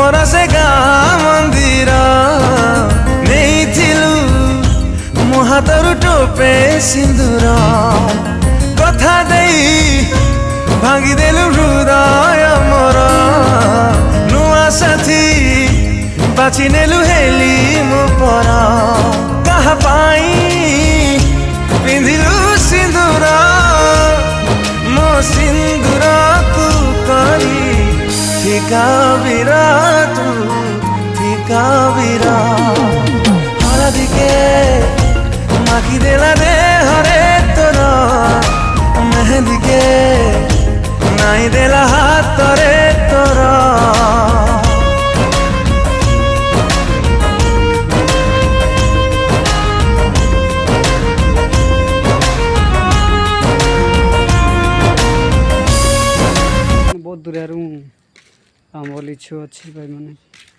ତୁମର ସେ ଗାଁ ମନ୍ଦିର ନେଇଥିଲୁ ମୋ ହାତରୁ ଟୋପେ ସିନ୍ଦୁର କଥା ଦେଇ ଭାଙ୍ଗିଦେଲୁ ହୃଦୟ ମୋର ନୂଆ ସାଥୀ ବାଛି ନେଲୁ ହେଲି ମୋ ପର କାହା ପାଇଁ ପିନ୍ଧିଲୁ ସିନ୍ଦୁର ମୋ ସିନ୍ଦୁରକୁ କରି ଫିକା ବିରାଟ ଫିକା ବିରା ହଳଦିକେ ମାଖି ଦେଲା ଦେହରେ ତୋର ମେହେନ୍ଦିକେ ନାଇଁ ଦେଲା ହାତରେ ତୋର बहुत दूर आम लिचु अच्छी भाई मैंने